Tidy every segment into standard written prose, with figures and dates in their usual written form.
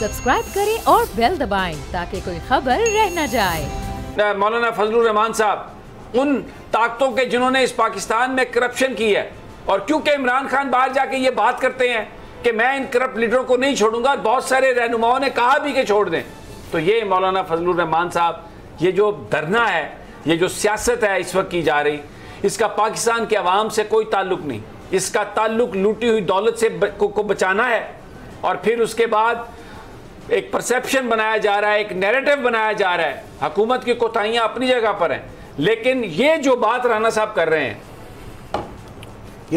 Subscribe करें और bell दबाएं ताकि कोई खबर रह न जाए। मौलाना फजलुर रहमान साहब उन ताकतों के जिन्होंने इस पाकिस्तान में करप्शन की है, और क्योंकि इमरान खान बाहर जाके ये बात करते हैं कि मैं इन करप्ट लीडरों को नहीं छोड़ूंगा, बहुत सारे रहनुमाओं ने कहा भी कि छोड़ दें, तो ये मौलाना फजलुर रहमान साहब ये जो धरना है, ये जो सियासत है इस वक्त की जा रही, इसका पाकिस्तान के अवाम से कोई ताल्लुक नहीं। इसका ताल्लुक लूटी हुई दौलत से को बचाना है, और फिर उसके बाद एक परसेप्शन बनाया जा रहा है, एक नैरेटिव बनाया जा रहा है। हुकूमत की कोताहियां अपनी जगह पर हैं, लेकिन ये जो बात राना साहब कर रहे हैं,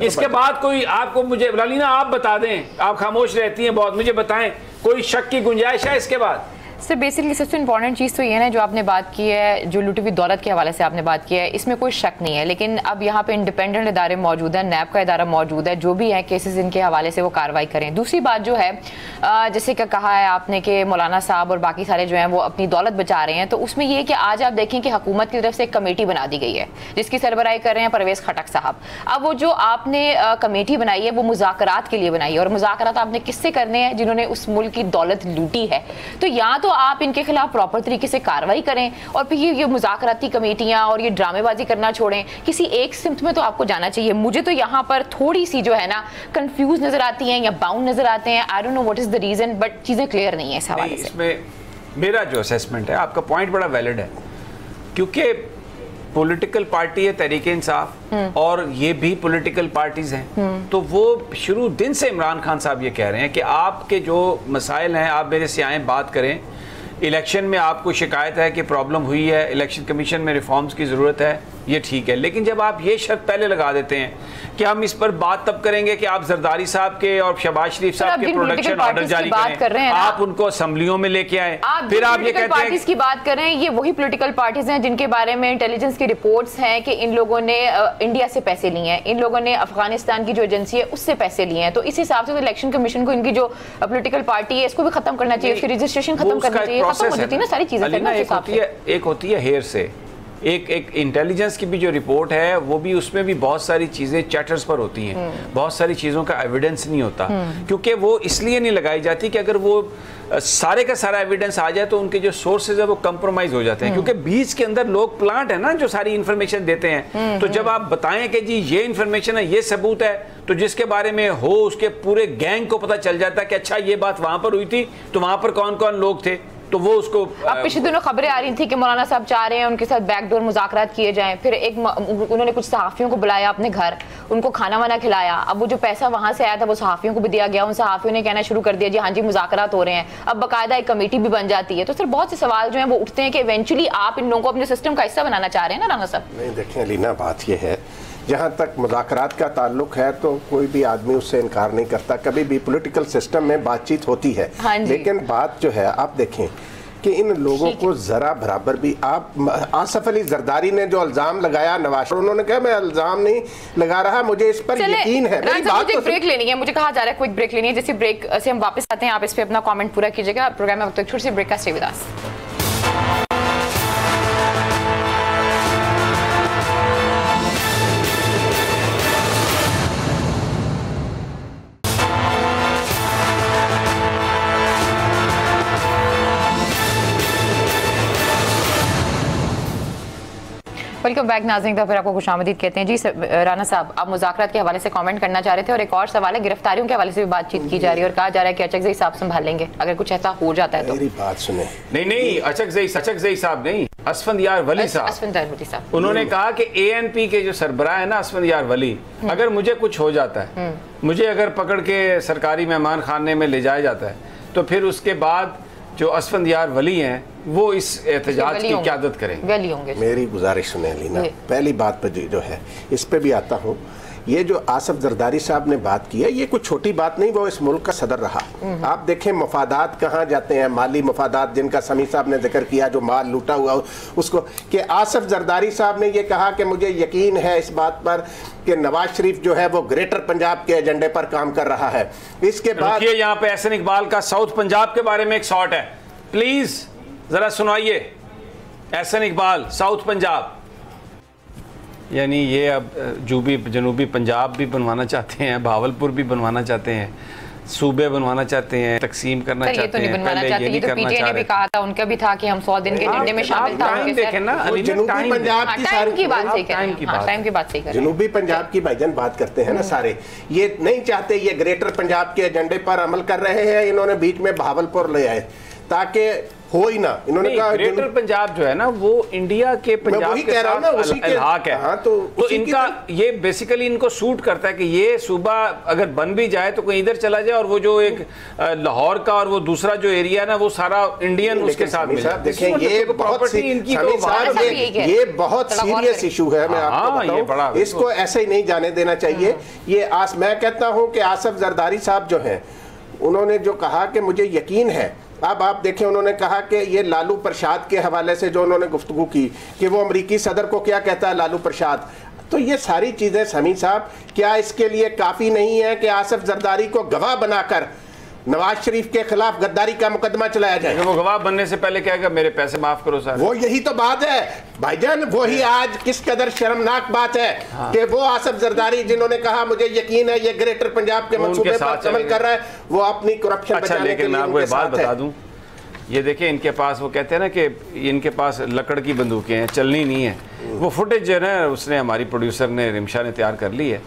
इसके बाद कोई आपको, मुझे लालीना आप बता दें, आप खामोश रहती हैं बहुत, मुझे बताएं कोई शक की गुंजाइश है इसके बाद? सर बेसिकली सबसे इंपॉर्टेंट चीज़ तो ये है जो आपने बात की है, जो लूटी हुई दौलत के हवाले से आपने बात की है, इसमें कोई शक नहीं है। लेकिन अब यहाँ पे इंडिपेंडेंट इदारे मौजूद हैं, नैब का इदारा मौजूद है, जो भी है केसेस इनके हवाले से वो कार्रवाई करें। दूसरी बात जो है, जैसे कि कहा है आपने कि मौलाना साहब और बाकी सारे जो हैं वो अपनी दौलत बचा रहे हैं, तो उसमें ये कि आज आप देखें कि हुकूमत की तरफ से एक कमेटी बना दी गई है जिसकी सरबराही कर रहे हैं परवेज़ खटक साहब। अब वो जो आपने कमेटी बनाई है वो मुज़ाकरात के लिए बनाई है, और मुज़ाकरात आपने किससे करने हैं? जिन्होंने उस मुल्क की दौलत लूटी है। तो या तो आप इनके खिलाफ प्रॉपर तरीके से कार्रवाई करें, और फिर ये मुज़ाकराती कमेटियां और ये ड्रामेबाजी करना छोड़ें, किसी एक सिमत में तो आपको जाना चाहिए। मुझे तो यहाँ पर थोड़ी सी जो है ना कंफ्यूज नजर आती हैं या बाउंड नजर आते हैं। I don't know what is the reason, but चीजें क्लियर नहीं है इस हवाले से। इसमें मेरा जो असेसमेंट है, आपका पॉइंट बड़ा वैलिड है, क्योंकि पॉलिटिकल पार्टी है तहरीक इंसाफ, और ये भी पॉलिटिकल पार्टीज हैं, तो वो शुरू दिन से इमरान खान साहब ये कह रहे हैं कि आपके जो मसाइल हैं आप मेरे से आएँ बात करें। इलेक्शन में आपको शिकायत है कि प्रॉब्लम हुई है, इलेक्शन कमीशन में रिफॉर्म्स की ज़रूरत है, ये ठीक है, लेकिन जब आप ये शर्त पहले लगा देते हैं कि हम इस पर बात तब करेंगे कि आप जरदारी साहब के और शहबाज शरीफ साहब के प्रोडक्शन ऑर्डर जारी करें, आप उनको असेंबलियों में लेके आए, फिर आप ये कहते हैं की बात करें, ये वही पॉलिटिकल पार्टीज हैं जिनके बारे में इंटेलिजेंस की रिपोर्ट्स हैं कि इन लोगों ने इंडिया से पैसे लिए हैं, इन लोगों ने अफगानिस्तान की जो एजेंसी है उससे पैसे लिए हैं। तो इस हिसाब से इलेक्शन कमीशन को इनकी जो पॉलिटिकल पार्टी है इसको भी खत्म करना चाहिए, उसकी रजिस्ट्रेशन खत्म करना चाहिए, खत्म हो जाती है ना सारी चीजें। एक होती है हेयर से, एक इंटेलिजेंस की भी जो रिपोर्ट है वो भी, उसमें भी बहुत सारी चीज़ें चैटर्स पर होती हैं, बहुत सारी चीज़ों का एविडेंस नहीं होता, क्योंकि वो इसलिए नहीं लगाई जाती कि अगर वो सारे का सारा एविडेंस आ जाए तो उनके जो सोर्सेज है वो कंप्रोमाइज हो जाते हैं, क्योंकि बीच के अंदर लोग प्लांट है ना जो सारी इन्फॉर्मेशन देते हैं। तो जब आप बताएं कि जी ये इन्फॉर्मेशन है, ये सबूत है, तो जिसके बारे में हो उसके पूरे गैंग को पता चल जाता है कि अच्छा ये बात वहां पर हुई थी, तो वहां पर कौन कौन लोग थे, तो वो उसको। अब पिछले दिनों खबरें आ रही थी कि मौलाना साहब चाह रहे हैं उनके साथ बैकडोर मुज़ाकरात किए जाएं, फिर उन्होंने कुछ सहाफ़ियों को बुलाया अपने घर, उनको खाना वाना खिलाया। अब वो जो पैसा वहां से आया था वो सहाफ़ियों को भी दिया गया, उन सहाफ़ियों ने कहना शुरू कर दिया जी हाँ जी मुज़ाकरात हो रहे हैं, अब बाकायदा एक कमेटी भी बन जाती है। तो सर बहुत से सवाल जो है वो उठते हैं कि इवेंचुअली आप इन लोगों को अपने सिस्टम का हिस्सा बनाना चाह रहे हैं ना राना साहब? नहीं देखिए अलीना, बात यह है जहाँ तक मुज़ाकरात का ताल्लुक है तो कोई भी आदमी उससे इनकार नहीं करता, कभी भी पॉलिटिकल सिस्टम में बातचीत होती है, लेकिन बात जो है आप देखें कि इन लोगों को जरा बराबर भी, आप आसफ अली जरदारी ने जो इल्जाम लगाया नवाज, उन्होंने कहा मैं इल्जाम नहीं लगा रहा, मुझे इस पर यकीन है। मुझे ब्रेक लेनी है, मुझे कहा जा रहा है क्विक ब्रेक लेनी है, जैसे ब्रेक से हम वापस आते हैं आप इस पे अपना कमेंट पूरा कीजिएगा। प्रोग्राम में वक्त छोटी सी ब्रेक का stay with us. Welcome back नाज़रीन, तो फिर आपको खुशामदीद कहते हैं। जी राना साहब, आप मुज़ाकरात के हवाले से कमेंट करना चाह रहे थे, और एक और सवाल है, गिरफ्तारियों के हवाले से भी बातचीत की जा रही है और कहा जा रहा है कि अचकज़ई साहब संभाल लेंगे अगर कुछ ऐसा हो जाता है तो। मेरी बात सुने। नहीं, अचकज़ई साहब नहीं, असफंदयार वली साहब, उन्होंने कहा कि ANP के जो सरबराह है ना असफंदयार वली, अगर मुझे कुछ हो जाता है, मुझे अगर पकड़ के सरकारी मेहमान खाने में ले जाया जाता है, तो फिर उसके बाद जो असफंदयार वली हैं वो इस एहतजाज की क़यादत करेंगे। मेरी गुजारिश सुने अलीना, पहली बात पर जो है इस पे भी आता हूँ, ये जो आसफ जरदारी साहब ने बात की है ये कोई छोटी बात नहीं, वो इस मुल्क का सदर रहा। आप देखें मफादात कहाँ जाते हैं, माली मफादात जिनका समी साहब ने जिक्र किया, जो माल लूटा हुआ उसको, कि आसफ जरदारी साहब ने ये कहा कि मुझे यकीन है इस बात पर कि नवाज शरीफ जो है वो ग्रेटर पंजाब के एजेंडे पर काम कर रहा है। इसके बाद यहाँ पे एहसन इकबाल का साउथ पंजाब के बारे में एक शॉट है, प्लीज जरा सुनाइए। एहसन इकबाल, साउथ पंजाब, यानी ये अब जनूबी पंजाब भी बनवाना चाहते हैं, भावलपुर भी बनवाना चाहते हैं, सूबे बनवाना चाहते हैं, तकसीम करना चाहते हैं। ये तो नहीं बनवाना चाहते, ये तो पीटीआई ने भी कहा था, उनका भी था कि हम 100 दिन के एजेंडे में शामिल था। देखें ना, जनूबी पंजाब की टाइम की बात सही करें, जनूबी पंजाब की भाईजान बात करते हैं ना सारे, ये नहीं चाहते, ये ग्रेटर पंजाब के एजेंडे पर अमल कर रहे हैं। इन्होंने बीच में बहावलपुर ले आए ताकि हो ही ना, इन्होंने कहा ग्रेटर पंजाब जो है ना वो इंडिया के पंजाब के साथ इल्हाक है। हाँ, तो इनका ये बेसिकली इनको सूट करता है कि ये सूबा अगर बन भी जाए तो कोई इधर चला जाए, और वो जो एक लाहौर का और वो दूसरा जो एरिया ना वो सारा इंडियन उसके साथ मिल जाए। देखिए ये बहुत सीरियस इशू है, मैं आपको बताऊं, इसको ऐसे ही नहीं जाने देना चाहिए। ये मैं कहता हूं कि आसफ जरदारी साहब जो हैं, उन्होंने जो कहा कि मुझे यकीन है, अब आप देखें उन्होंने कहा कि ये लालू प्रसाद के हवाले से जो उन्होंने गुफ्तगू की कि वो अमरीकी सदर को क्या कहता है लालू प्रसाद, तो ये सारी चीज़ें समी साहब क्या इसके लिए काफ़ी नहीं है कि आसफ जरदारी को गवाह बनाकर नवाज शरीफ के खिलाफ गद्दारी का मुकदमा चलाया जाए? वो गवाह बनने से पहले क्या मेरे पैसे माफ करो सर, वो यही तो बात है भाईजान, वही आज किस कदर शर्मनाक बात है कि वो आसफ जरदारी जिन्होंने कहा मुझे यकीन है ये ग्रेटर पंजाब के मंसूबे पर अमल कर रहा है, वो अपनी करप्शन बचाने के लिए मैं आपको एक बात बता दूं, ये देखिए इनके पास वो कहते हैं ना कि इनके पास लकड़ की बंदूकें हैं, चलनी नहीं है। वो फुटेज जो है ना उसने हमारी प्रोड्यूसर ने रिमशा ने तैयार कर ली है।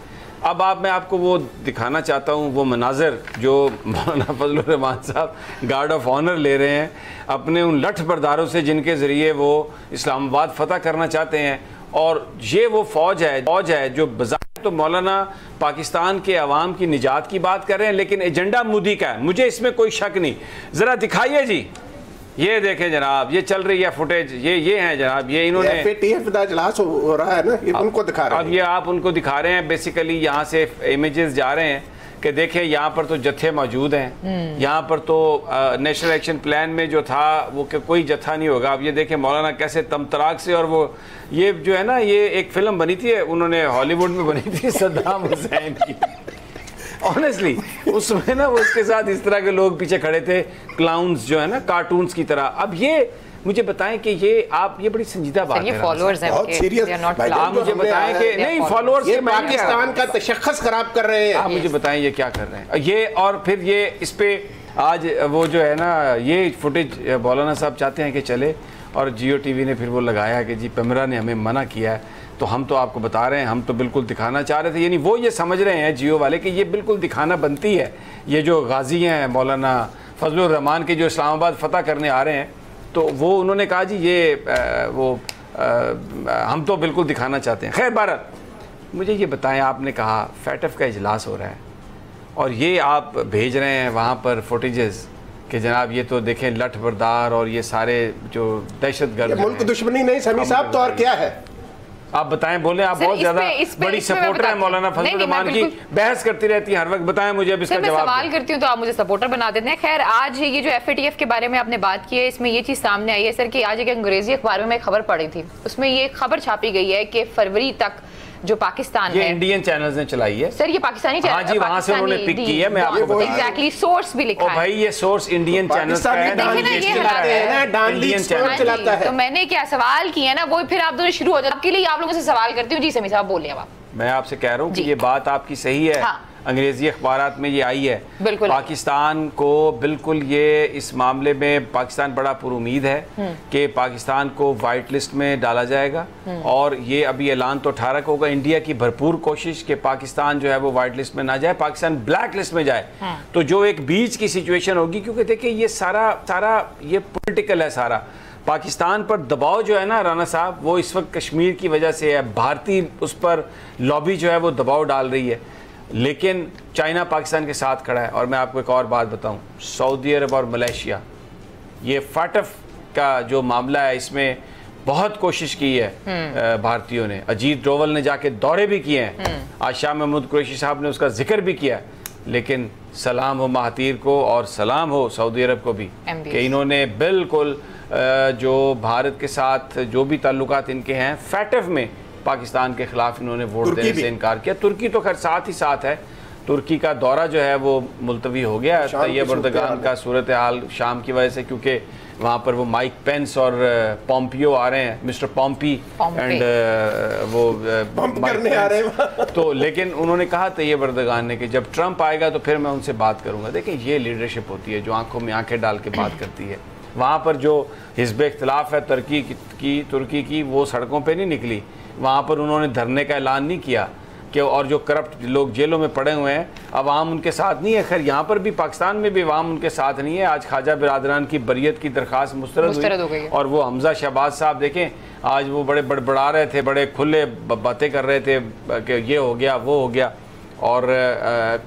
अब मैं आपको वो दिखाना चाहता हूँ, वो मनाजर जो मौलाना फजलुर रहमान साहब गार्ड ऑफ ऑनर ले रहे हैं अपने उन लठ बरदारों से जिनके ज़रिए वो इस्लामाबाद फतह करना चाहते हैं। और ये वो फ़ौज है जो बज़ाहिर तो मौलाना पाकिस्तान के अवाम की निजात की बात कर रहे हैं, लेकिन एजेंडा मोदी का है, मुझे इसमें कोई शक नहीं। ज़रा दिखाइए जी, ये देखें जनाब, ये चल रही है फुटेज, ये है जनाब, ये इन्होंने FATF का इजलास हो रहा है ना, ये उनको दिखा रहे हैं। अब ये आप उनको दिखा रहे हैं, बेसिकली यहाँ से इमेजेस जा रहे हैं कि देखें यहाँ पर तो जत्थे मौजूद हैं, यहाँ पर तो नेशनल एक्शन प्लान में जो था वो कोई जत्था नहीं होगा। अब ये देखें मौलाना कैसे तमतराक से, और वो ये जो है ना ये एक फिल्म बनी थी, उन्होंने हॉलीवुड में बनी थी सद्दाम हुसैन की, ऑनेस्टली उसमें ना वो उसके साथ इस तरह के लोग पीछे खड़े थे, क्लाउन्स जो है ना कार्टून्स की तरह। अब ये मुझे बताएं कि ये बड़ी संजीदा बात है, ये फॉलोअर्स हैं, बहुत सीरियस। आप मुझे बताएं कि नहीं फॉलोअर्स ये पाकिस्तान का तशख़्ख़ुस खराब कर रहे हैं। आप मुझे बताएं ये क्या कर रहे हैं ये, और फिर ये इस पे आज वो जो है ना ये फुटेज मौलाना साहब चाहते हैं कि चले, और जियो टीवी ने फिर वो लगाया कि जी पेमरा ने हमें मना किया है, तो हम तो आपको बता रहे हैं, हम तो बिल्कुल दिखाना चाह रहे थे। यानी वो ये समझ रहे हैं जियो वाले कि ये बिल्कुल दिखाना बनती है। ये जो गाजी हैं मौलाना फजलुर रहमान के जो इस्लामाबाद फतह करने आ रहे हैं, तो वो उन्होंने कहा जी ये हम तो बिल्कुल दिखाना चाहते हैं। खैर बारह मुझे ये बताएं, आपने कहा FATF का इजलास हो रहा है और ये आप भेज रहे हैं वहाँ पर फुटेजेस कि जनाब ये तो देखें लठ बरदार और ये सारे जो दहशतगर्द मुल्क दुश्मनी नहीं समी साहब, तो और क्या है? आप बताएं, बोले आप बहुत ज्यादा बड़ी सपोर्टर है मौलाना फजलुर रहमान की, बहस करती रहती है हर वक्त, बताएं मुझे अब इसका जवाब। सवाल करती हूँ तो आप मुझे सपोर्टर बना देते हैं। खैर आज ये जो FATF के बारे में आपने बात की है, इसमें ये चीज सामने आई है सर कि आज एक अंग्रेजी अखबार में एक खबर पढ़ी थी, उसमें ये खबर छापी गई है कि फरवरी तक जो पाकिस्तान ये है, इंडियन चैनल्स ने चलाई है सर, ये पाकिस्तानी चैनल, हाँ जी, वहां से उन्होंने पिक की है, मैं आपको एग्जैक्टली सोर्स भी लिखा है भाई, ये सोर्स इंडियन चैनल्स का है, तो मैंने क्या सवाल किया ना वो फिर आप दोनों शुरू हो जाए। आपके लिए आप लोगों से सवाल करती हूँ जी समी साहब, बोलिए आप। मैं आपसे कह रहा हूँ कि ये बात आपकी सही है, अंग्रेजी अखबारात में ये आई है, बिल्कुल पाकिस्तान को बिल्कुल ये इस मामले में पाकिस्तान बड़ा पुरुमीद है कि पाकिस्तान को वाइट लिस्ट में डाला जाएगा, और ये अभी ऐलान तो 18 को होगा। इंडिया की भरपूर कोशिश कि पाकिस्तान जो है वो वाइट लिस्ट में ना जाए, पाकिस्तान ब्लैक लिस्ट में जाए, तो जो एक बीच की सिचुएशन होगी, क्योंकि देखिए ये सारा ये पॉलिटिकल है सारा। पाकिस्तान पर दबाव जो है ना राना साहब, वो इस वक्त कश्मीर की वजह से है, भारतीय उस पर लॉबी जो है वो दबाव डाल रही है, लेकिन चाइना पाकिस्तान के साथ खड़ा है। और मैं आपको एक और बात बताऊं, सऊदी अरब और मलेशिया, ये FATF का जो मामला है इसमें बहुत कोशिश की है भारतीयों ने, अजीत डोवल ने जाके दौरे भी किए हैं, आज शाह महमूद कुरैशी साहब ने उसका जिक्र भी किया, लेकिन सलाम हो महातीर को और सलाम हो सऊदी अरब को भी कि इन्होंने बिल्कुल जो भारत के साथ जो भी ताल्लुकात इनके हैं FATF में पाकिस्तान के खिलाफ इन्होंने वोट देने से इनकार किया। तुर्की तो खैर साथ ही साथ है, तुर्की का दौरा जो है वो मुलतवी हो गया तैयब एर्दोगान का सूरत हाल शाम की वजह से, क्योंकि वहाँ पर वो माइक पेंस और पॉम्पियो आ रहे हैं, मिस्टर पॉम्पी एंड वो करने आ रहे हैं तो लेकिन उन्होंने कहा तैयब एर्दोगान ने कि जब ट्रंप आएगा तो फिर मैं उनसे बात करूँगा। देखिए ये लीडरशिप होती है जो आंखों में आंखें डाल के बात करती है। वहाँ पर जो हिज़्ब इख्तिलाफ है तुर्की की वो सड़कों पे नहीं निकली, वहाँ पर उन्होंने धरने का ऐलान नहीं किया कि, और जो करप्ट लोग जेलों में पड़े हुए हैं अवाम उनके साथ नहीं है। खैर यहाँ पर भी पाकिस्तान में भी अवाम उनके साथ नहीं है। आज ख्वाजा बिरादरान की बरियत की दरख्वास्त मुस्तरद हो गई और वो हमजा शहबाज साहब देखें आज वो बड़े बड़बड़ा रहे थे, बड़े खुले बातें कर रहे थे कि ये हो गया वो हो गया, और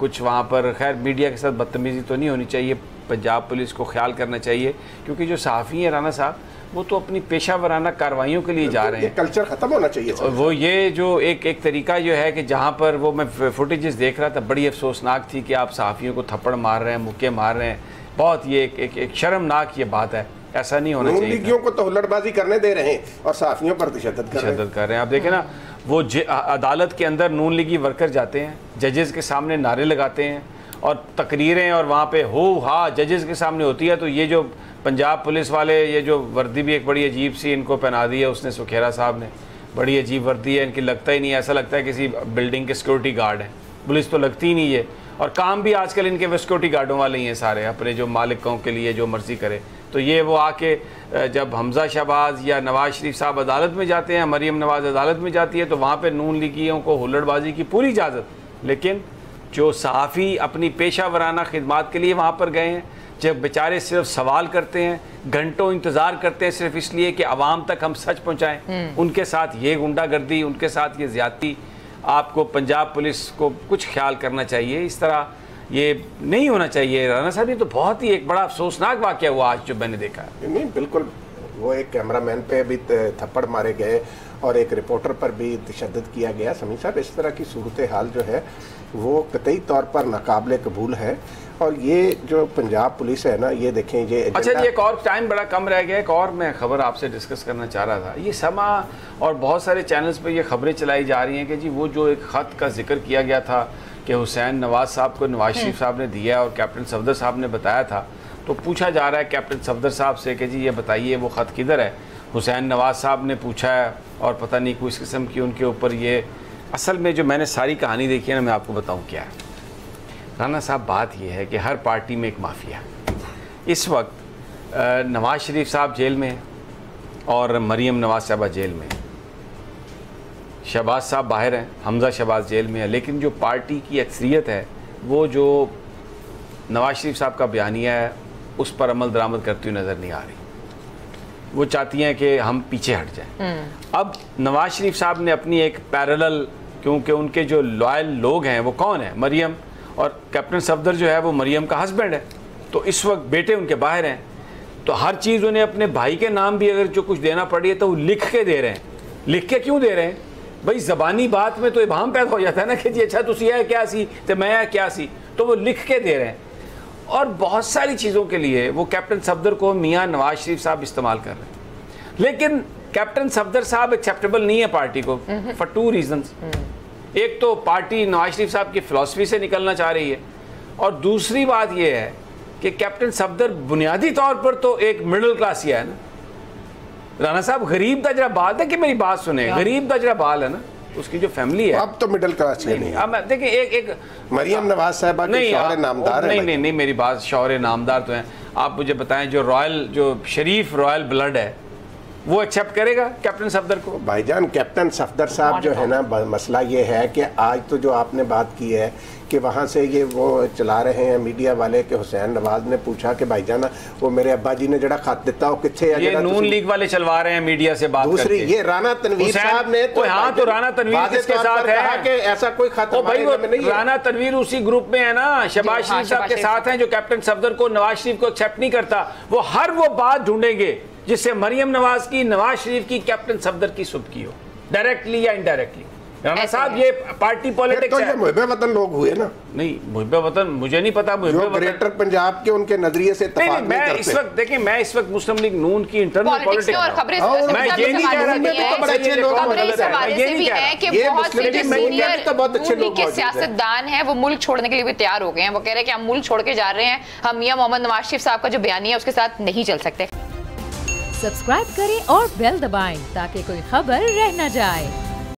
कुछ वहाँ पर खैर मीडिया के साथ बदतमीज़ी तो नहीं होनी चाहिए, पंजाब पुलिस को ख्याल करना चाहिए, क्योंकि जो सहाफ़ी हैं राना साहब वो तो अपनी पेशा वराना कार्रवाइयों के लिए जा रहे हैं। कल्चर ख़त्म होना चाहिए। वो ये जो एक तरीका जो है कि जहाँ पर वो मैं फुटेजेस देख रहा था बड़ी अफसोसनाक थी कि आप सहाफ़ियों को थप्पड़ मार रहे हैं, मुक्के मार रहे हैं, बहुत ये एक शर्मनाक ये बात है, ऐसा नहीं होना चाहिए। लीगियों को तो हुल्लड़बाजी करने दे रहे हैं और सहाफ़ियों पर तशद्दुद कर रहे हैं। आप देखें ना वो अदालत के अंदर नून लीगी वर्कर जाते हैं, जजेस के सामने नारे लगाते हैं और तकरीरें और वहाँ पे हो हा जजेस के सामने होती है। तो ये जो पंजाब पुलिस वाले ये जो वर्दी भी एक बड़ी अजीब सी इनको पहना दी है उसने, सुखेरा साहब ने, बड़ी अजीब वर्दी है इनकी, लगता ही नहीं, ऐसा लगता है किसी बिल्डिंग के सिक्योरिटी गार्ड है, पुलिस तो लगती ही नहीं है। और काम भी आजकल इनके वो सिक्योरिटी गार्डों वाले ही हैं सारे, अपने जो मालिकों के लिए जो मर्जी करे। तो ये वो आके जब हमजा शहबाज या नवाज शरीफ साहब अदालत में जाते हैं, मरीम नवाज अदालत में जाती है, तो वहाँ पर नून लीगियों को हुल्लड़बाजी की पूरी इजाज़त, लेकिन जो सहाफ़ी अपनी पेशा वराना खिदमात के लिए वहाँ पर गए हैं, जब बेचारे सिर्फ सवाल करते हैं, घंटों इंतज़ार करते हैं सिर्फ इसलिए कि आवाम तक हम सच पहुँचाएँ, उनके साथ ये गुंडागर्दी, उनके साथ ये ज़्यादती, आपको पंजाब पुलिस को कुछ ख्याल करना चाहिए। इस तरह ये नहीं होना चाहिए। राना साहब ये तो बहुत ही एक बड़ा अफसोसनाक वाक़या हुआ आज जो मैंने देखा है। नहीं बिल्कुल, वो एक कैमरामैन पे भी थप्पड़ मारे गए और एक रिपोर्टर पर भी तशद्दुद किया गया। समी साहब इस तरह की सूरत हाल जो है वो कतई तौर पर नाकाबिले कबूल है। और ये जो पंजाब पुलिस है ना, ये देखें ये अच्छा जी, एक और टाइम बड़ा कम रह गया, एक और मैं खबर आपसे डिस्कस करना चाह रहा था। ये समा और बहुत सारे चैनल्स पे ये खबरें चलाई जा रही हैं कि जी वो जो एक ख़त का जिक्र किया गया था कि हुसैन नवाज साहब को नवाज शरीफ साहब ने दिया और कैप्टन सफदर साहब ने बताया था, तो पूछा जा रहा है कैप्टन सफदर साहब से कि जी ये बताइए वो ख़त किधर है। हुसैन नवाज साहब ने पूछा है और पता नहीं किस किस्म की उनके ऊपर ये, असल में जो मैंने सारी कहानी देखी है ना, मैं आपको बताऊँ क्या है राना साहब, बात यह है कि हर पार्टी में एक माफिया। इस वक्त नवाज शरीफ साहब जेल में हैं और मरीम नवाज साहबा जेल में, शहबाज साहब बाहर हैं, हमजा शहबाज जेल में है, लेकिन जो पार्टी की अक्सरियत है वो जो नवाज शरीफ साहब का बयानिया है उस पर अमल दरामद करती हुई नज़र नहीं आ रही। वो चाहती हैं कि हम पीछे हट जाएं। अब नवाज शरीफ साहब ने अपनी एक पैरेलल, क्योंकि उनके जो लॉयल लोग हैं वो कौन है, मरीम, और कैप्टन सफदर जो है वो मरीम का हस्बैंड है, तो इस वक्त बेटे उनके बाहर हैं, तो हर चीज़ उन्हें अपने भाई के नाम भी अगर जो कुछ देना पड़ी है तो वो लिख के दे रहे हैं। लिख के क्यों दे रहे हैं भाई? ज़बानी बात में तो इबाम पैदा हो जाता है ना कि जी अच्छा तुसी है क्या सी तो मैं है क्या सी, तो वो लिख के दे रहे हैं। और बहुत सारी चीज़ों के लिए वो कैप्टन सफदर को मियाँ नवाज शरीफ साहब इस्तेमाल कर रहे हैं, लेकिन कैप्टन सफदर साहब एक्सेप्टेबल नहीं है पार्टी को फॉर टू रीजंस। एक तो पार्टी नवाज शरीफ साहब की फ़िलॉसफी से निकलना चाह रही है, और दूसरी बात यह है कि कैप्टन सफदर बुनियादी तौर पर तो एक मिडिल क्लासिया है ना राना साहब, गरीब तजरा बाल है कि मेरी बात सुने, गरीब तजरा बाल है ना, उसकी जो फैमिली है अब तो मिडिल क्लास नहीं। अब देखिए एक मरियम नवाज साहबा के शौहर नामदार है। नहीं मेरी बात, शौहर नामदार तो हैं। आप मुझे बताएं जो रॉयल, जो शरीफ रॉयल ब्लड है वो एक्सेप्ट करेगा कैप्टन सफदर को? भाईजान कैप्टन सफदर साहब जो है ना, मसला ये है कि आज तो जो आपने बात की है कि वहाँ से ये वो चला रहे हैं मीडिया वाले कि हुसैन नवाज ने पूछा कि भाईजान वो मेरे अब्बा जी ने जड़ा खत दिता वो किथे है, ये नून लीग वाले चलवा रहे हैं मीडिया से बात। दूसरी ये राना तनवीर साहब ने तो, हाँ तो राना तनवीर किसके साथ है कि ऐसा कोई खत भाई नहीं, राना तनवीर उसी ग्रुप में है ना, शहबाज शरीफ साहब के साथ हैं जो कैप्टन सफदर को, नवाज शरीफ को एक्सेप्ट नहीं करता। वो हर वो बात ढूंढेंगे जिससे मरियम नवाज की, नवाज शरीफ की, कैप्टन सफदर की सुबकी हो, डायरेक्टली या इनडायरेक्टली। राना साहब ये पार्टी पॉलिटिक्स तो है। ये मुहिब्बे वतन लोग हुए ना। नहीं मुहिब्बे वतन मुझे नहीं पता, जो ग्रेटर पंजाब के उनके नजरिए से नहीं, मैं इस वक्त देखिए, मैं इस वक्त मुस्लिम लीग नून की इंटरनल पॉलिटिक्स और खबरें मैं ये नहीं कह रहा कि सियासतदान है वो मुल्क छोड़ने के लिए भी तैयार हो गए हैं। वो कह रहे हैं कि हम मुल्क छोड़ के जा रहे हैं, हम मियां मोहम्मद नवाज शरीफ साहब का जो बयानी है उसके साथ नहीं चल सकते। सब्सक्राइब करें और बेल दबाएं ताकि कोई खबर रह न जाए।